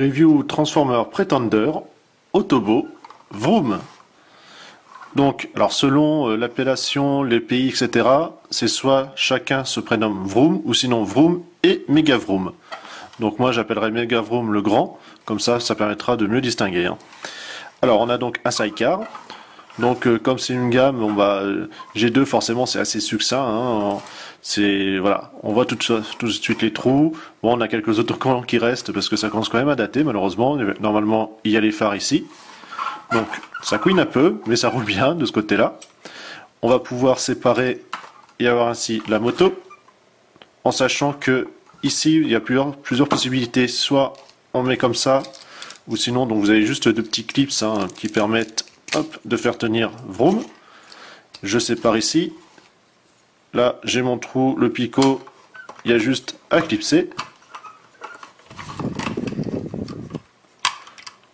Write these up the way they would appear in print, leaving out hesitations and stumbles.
Review Transformer Pretender, Autobo, Vroom. Donc, alors selon l'appellation, les pays, etc., c'est soit chacun se prénomme Vroom, ou sinon Vroom et Mega Vroom. Donc moi j'appellerai Mega Vroom le grand, comme ça permettra de mieux distinguer. Alors on a donc un sidecar. Donc comme c'est une gamme, G2 forcément c'est assez succinct. Voilà, on voit tout de suite les trous. Bon, on a quelques autocollants qui restent parce que ça commence quand même à dater malheureusement. Normalement il y a les phares ici. Donc ça couine un peu, mais ça roule bien de ce côté-là. On va pouvoir séparer et avoir ainsi la moto, en sachant que ici il y a plusieurs possibilités. Soit on met comme ça, ou sinon donc vous avez juste deux petits clips qui permettent de faire tenir Vroom. Je sépare ici. Là j'ai mon trou, le picot, il y a juste à clipser.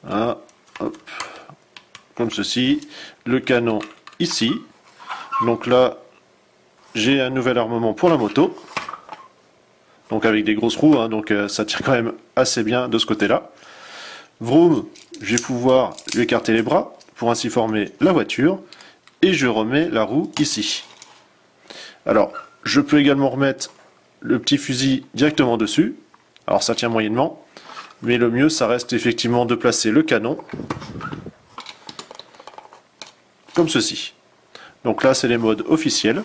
Voilà, hop, comme ceci. Le canon ici. Donc là j'ai un nouvel armement pour la moto. Donc avec des grosses roues, donc ça tire quand même assez bien de ce côté-là. Vroom, je vais pouvoir lui écarter les bras pour ainsi former la voiture, et je remets la roue ici. Alors, je peux également remettre le petit fusil directement dessus. Alors ça tient moyennement, mais le mieux ça reste effectivement de placer le canon comme ceci. Donc là c'est les modes officiels.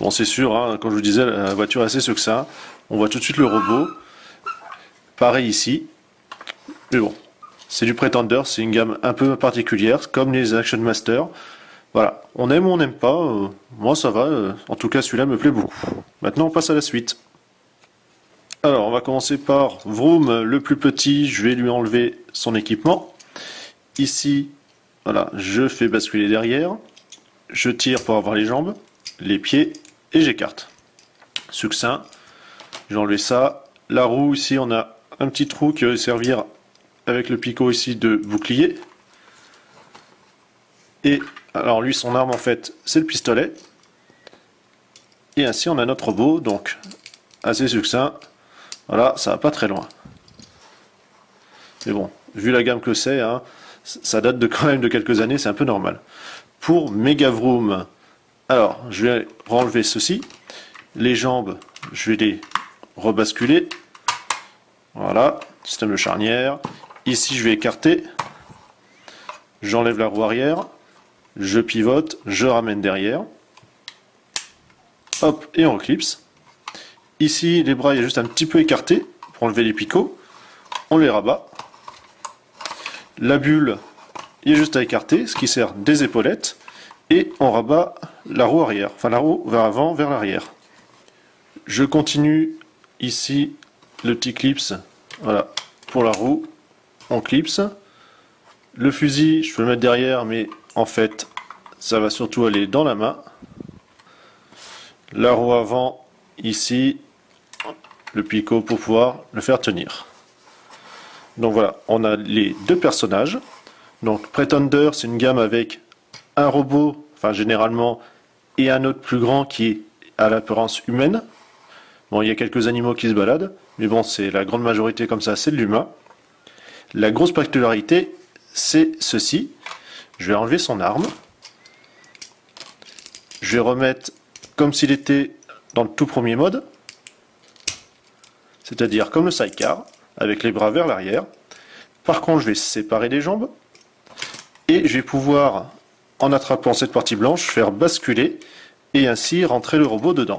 Bon, c'est sûr, comme je vous disais, la voiture est assez succincte. On voit tout de suite le robot. Pareil ici. Mais bon, c'est du Pretender, c'est une gamme un peu particulière, comme les Action Master. Voilà, on aime ou on n'aime pas. Moi ça va, en tout cas celui-là me plaît beaucoup. Maintenant on passe à la suite. Alors on va commencer par Vroom, le plus petit. Je vais lui enlever son équipement. Ici, voilà, je fais basculer derrière. Je tire pour avoir les jambes, les pieds, et j'écarte. Succinct. J'ai enlevé ça. La roue, ici, on a un petit trou qui va servir avec le picot ici de bouclier. Et alors lui, son arme, en fait, c'est le pistolet. Et ainsi, on a notre robot, donc assez succinct. Voilà, ça va pas très loin. Mais bon, vu la gamme que c'est, ça date quand même de quelques années, c'est un peu normal. Pour Mega Vroom, alors, je vais renlever ceci. Les jambes, je vais les rebasculer. Voilà, système de charnière. Ici, je vais écarter. J'enlève la roue arrière. Je pivote, je ramène derrière. Hop, et on reclipse. Ici, les bras, il y a juste un petit peu écarté pour enlever les picots. On les rabat. La bulle, il y a juste à écarter, ce qui sert des épaulettes. Et on rabat la roue arrière, enfin la roue vers l'avant, vers l'arrière. Je continue ici le petit clips, voilà, pour la roue, on clipse. Le fusil, je peux le mettre derrière, mais en fait, ça va surtout aller dans la main. La roue avant, ici, le picot pour pouvoir le faire tenir. Donc voilà, on a les deux personnages. Donc Pretender, c'est une gamme avec un robot, enfin généralement, et un autre plus grand qui est à l'apparence humaine. Bon, il y a quelques animaux qui se baladent, mais bon, c'est la grande majorité comme ça, c'est de l'humain. La grosse particularité, c'est ceci. Je vais enlever son arme. Je vais remettre comme s'il était dans le tout premier mode, c'est-à-dire comme le sidecar, avec les bras vers l'arrière. Par contre, je vais séparer les jambes, et je vais pouvoir, en attrapant cette partie blanche, faire basculer et ainsi rentrer le robot dedans.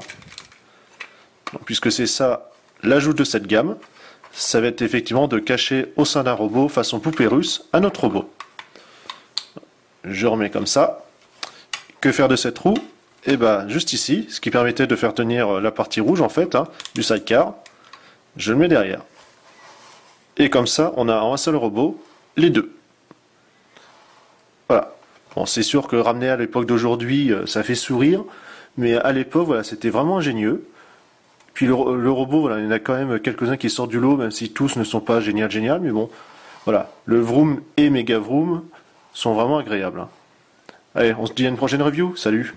Donc, puisque c'est ça l'ajout de cette gamme, ça va être effectivement de cacher au sein d'un robot façon poupée russe un autre robot. Je remets comme ça. Que faire de cette roue? Et juste ici, ce qui permettait de faire tenir la partie rouge en fait du sidecar, je le mets derrière. Et comme ça, on a en un seul robot les deux. Voilà. Bon, c'est sûr que ramener à l'époque d'aujourd'hui, ça fait sourire, mais à l'époque, voilà, c'était vraiment ingénieux. Puis le robot, voilà, il y en a quand même quelques-uns qui sortent du lot, même si tous ne sont pas génial, mais bon, voilà, le Vroom et Mega Vroom sont vraiment agréables. Allez, on se dit à une prochaine review, salut!